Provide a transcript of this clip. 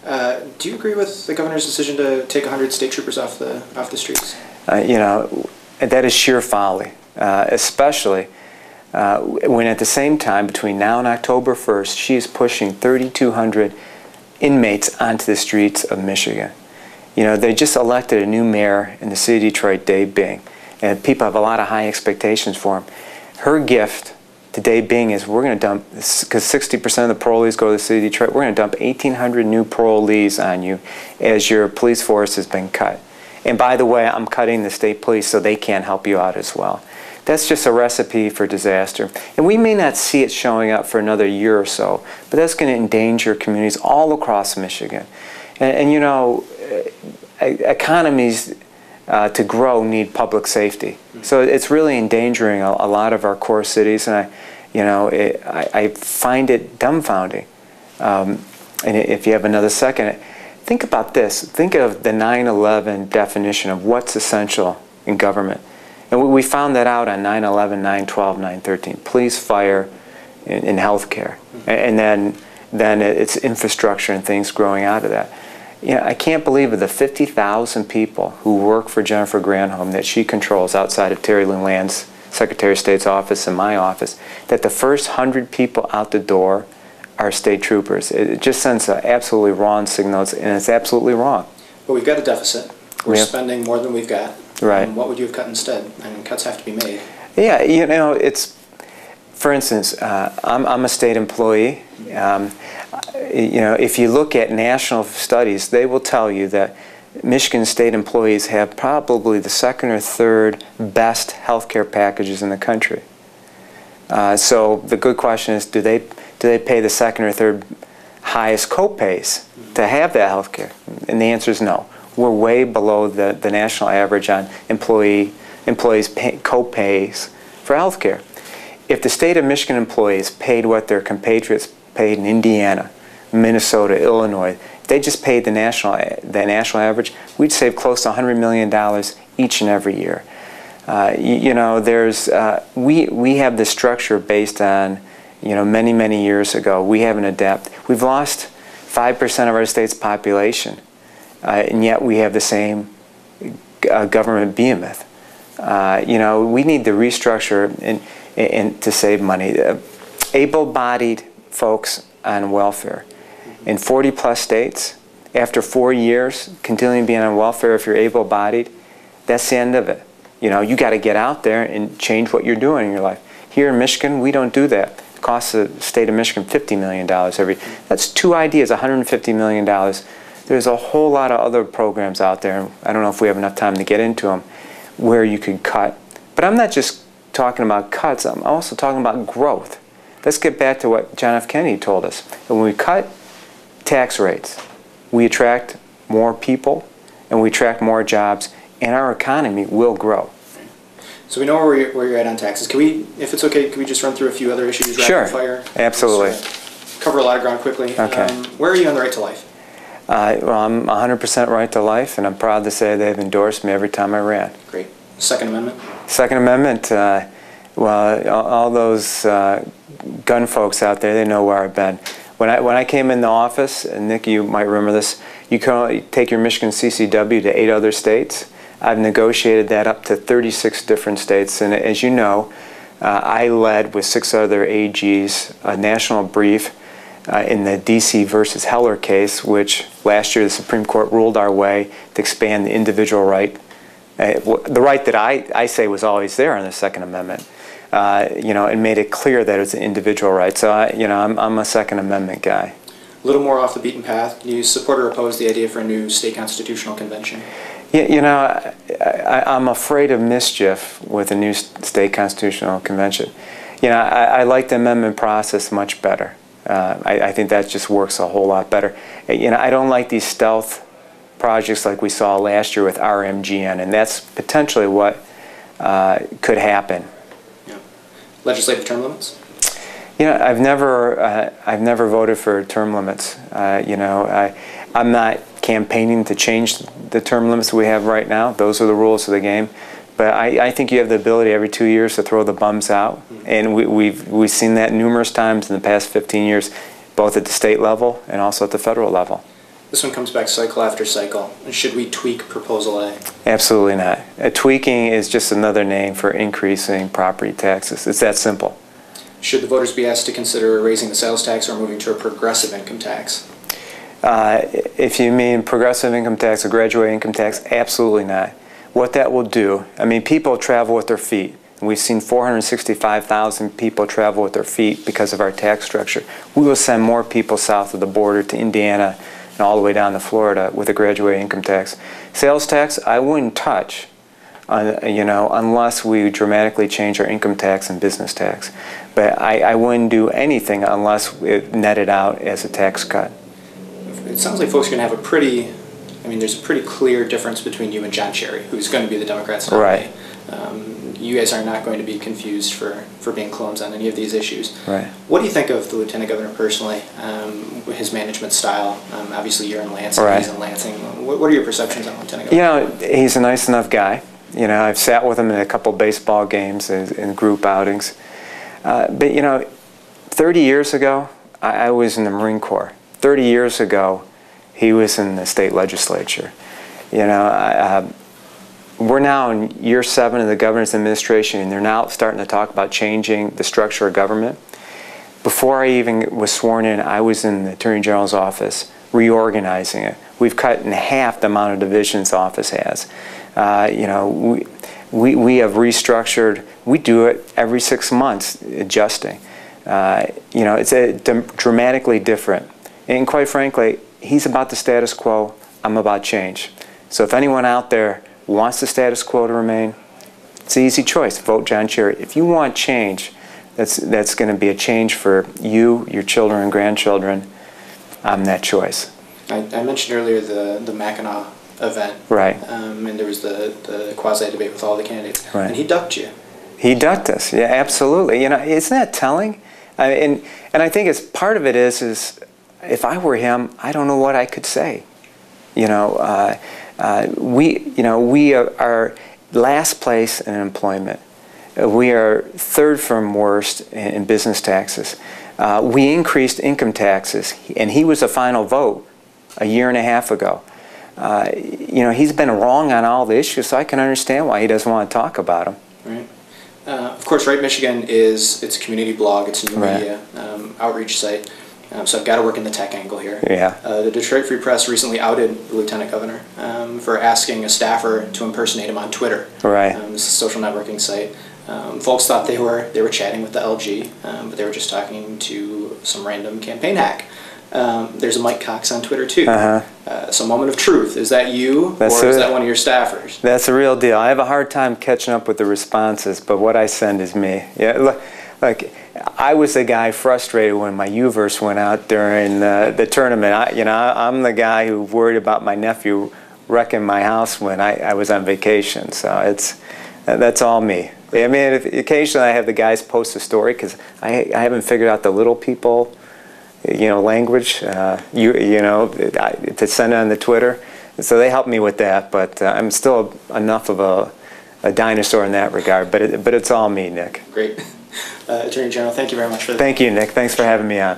Do you agree with the governor's decision to take 100 state troopers off the streets? You know, that is sheer folly, especially when at the same time, between now and October 1st, she is pushing 3,200 inmates onto the streets of Michigan. You know, they just elected a new mayor in the city of Detroit, Dave Bing, and people have a lot of high expectations for him. Her gift to Dave Bing is we're going to dump, because 60% of the parolees go to the city of Detroit, we're going to dump 1,800 new parolees on you as your police force has been cut. And by the way, I'm cutting the state police so they can't help you out as well. That's just a recipe for disaster. And we may not see it showing up for another year or so, but that's going to endanger communities all across Michigan. And you know, economies to grow need public safety. So it's really endangering a lot of our core cities, and I find it dumbfounding. And if you have another second, think about this. Think of the 9/11 definition of what's essential in government. And we found that out on 9/11, 9/12, 9/13. Police, fire, and healthcare. And then it's infrastructure and things growing out of that. You know, I can't believe of the 50,000 people who work for Jennifer Granholm that she controls outside of Terry Lou Land's Secretary of State's office and my office, that the first 100 people out the door are state troopers. It just sends an absolutely wrong signal, and it's absolutely wrong. But we've got a deficit. We're spending more than we've got. Right. What would you have cut instead? I mean, cuts have to be made. Yeah, you know, it's, for instance, I'm a state employee. You know, if you look at national studies, they will tell you that Michigan state employees have probably the second or third best health care packages in the country. So the good question is, do they pay the second or third highest co-pays to have that health care? And the answer is no. We're way below the national average on employees' co-pays for health care. If the state of Michigan employees paid what their compatriots paid in Indiana, Minnesota, Illinois, if they just paid the national average, we'd save close to $100 million each and every year. You know, we have this structure based on, you know, many years ago. We haven't adapted. We've lost 5% of our state's population, and yet we have the same government behemoth. You know, we need to restructure and to save money. Able-bodied folks on welfare in 40+ states, after 4 years continuing being on welfare, if you're able-bodied, that's the end of it. You know, you got to get out there and change what you're doing in your life. Here in Michigan, we don't do that. It costs the state of Michigan $50 million every. That's two ideas, $150 million. There's a whole lot of other programs out there. I don't know if we have enough time to get into them, where you could cut. But I'm not just talking about cuts. I'm also talking about growth. Let's get back to what John F. Kennedy told us. When we cut tax rates, we attract more people and we attract more jobs, and our economy will grow. So we know where you're at on taxes. Can we, if it's okay, can we just run through a few other issues? Sure. Fire? Absolutely. Cover a lot of ground quickly. Okay. Where are you on the right to life? Well, I'm 100% right to life, and I'm proud to say they've endorsed me every time I ran. Great. Second Amendment? Second Amendment, well, all those gun folks out there, they know where I've been. When I came in the office, and Nick, you might remember this, you can take your Michigan CCW to 8 other states. I've negotiated that up to 36 different states, and as you know, I led with 6 other AGs a national brief in the DC versus Heller case, which last year the Supreme Court ruled our way to expand the individual right, the right that I say was always there in the Second Amendment. You know, and made it clear that it's an individual right. So, you know, I'm a Second Amendment guy. A little more off the beaten path. Do you support or oppose the idea for a new state constitutional convention? Yeah, you know, I'm afraid of mischief with a new state constitutional convention. You know, I like the amendment process much better. I think that just works a whole lot better. You know, I don't like these stealth projects like we saw last year with RMGN, and that's potentially what could happen. Legislative term limits? You know, I've never voted for term limits. You know, I'm not campaigning to change the term limits we have right now. Those are the rules of the game. But I think you have the ability every 2 years to throw the bums out, and we've seen that numerous times in the past 15 years, both at the state level and also at the federal level. This one comes back cycle after cycle. Should we tweak Proposal A? Absolutely not. Tweaking is just another name for increasing property taxes. It's that simple. Should the voters be asked to consider raising the sales tax or moving to a progressive income tax? If you mean progressive income tax or graduated income tax, absolutely not. What that will do, I mean, people travel with their feet. We've seen 465,000 people travel with their feet because of our tax structure. We will send more people south of the border to Indiana and all the way down to Florida with a graduated income tax. Sales tax, I wouldn't touch, unless we dramatically change our income tax and business tax. But I wouldn't do anything unless it netted out as a tax cut. It sounds like folks are going to have there's a pretty clear difference between you and John Cherry, who's going to be the Democrats' nominee. Right. You guys are not going to be confused for being clones on any of these issues. Right. What do you think of the Lieutenant Governor personally, his management style? Obviously you're in Lansing, right. He's in Lansing. What are your perceptions on Lieutenant Governor? He's a nice enough guy. I've sat with him in a couple baseball games and group outings. But 30 years ago, I was in the Marine Corps. 30 years ago, he was in the state legislature. We're now in year 7 of the governor's administration, and they're now starting to talk about changing the structure of government. Before I even was sworn in, I was in the Attorney General's office reorganizing it. We've cut in half the amount of divisions the office has. We have restructured. We do it every 6 months, adjusting. It's dramatically different. And quite frankly, he's about the status quo. I'm about change. So if anyone out there wants the status quo to remain, it's an easy choice. Vote John Cherry. If you want change, that's going to be a change for you, your children and grandchildren. I'm that choice. I mentioned earlier the Mackinac event. Right. And there was the quasi-debate with all the candidates. Right. And he ducked you. He ducked us. Yeah, absolutely. Isn't that telling? And I think it's part of it is if I were him, I don't know what I could say. We are last place in employment. We are third from worst in business taxes. We increased income taxes, and he was the final vote a year and a half ago. He's been wrong on all the issues, so I can understand why he doesn't want to talk about them. Right. Of course, RightMichigan it's a community blog. It's a new media outreach site. So I've got to work in the tech angle here. Yeah. The Detroit Free Press recently outed the Lieutenant Governor for asking a staffer to impersonate him on Twitter. Right. This is a social networking site. Folks thought they were chatting with the LG, but they were just talking to some random campaign hack. There's a Mike Cox on Twitter too. So moment of truth. Is that you, or is that one of your staffers? That's a real deal. I have a hard time catching up with the responses, but what I send is me. Yeah. Like I was the guy frustrated when my U-verse went out during the tournament. I'm the guy who worried about my nephew wrecking my house when I was on vacation. So that's all me. I mean, occasionally I have the guys post a story because I haven't figured out the little people, language, to send it on the Twitter. So they help me with that. But I'm still enough of a dinosaur in that regard. But it's all me, Nick. Great. Attorney General, thank you very much for that. Thank you, Nick. Thanks for having me on.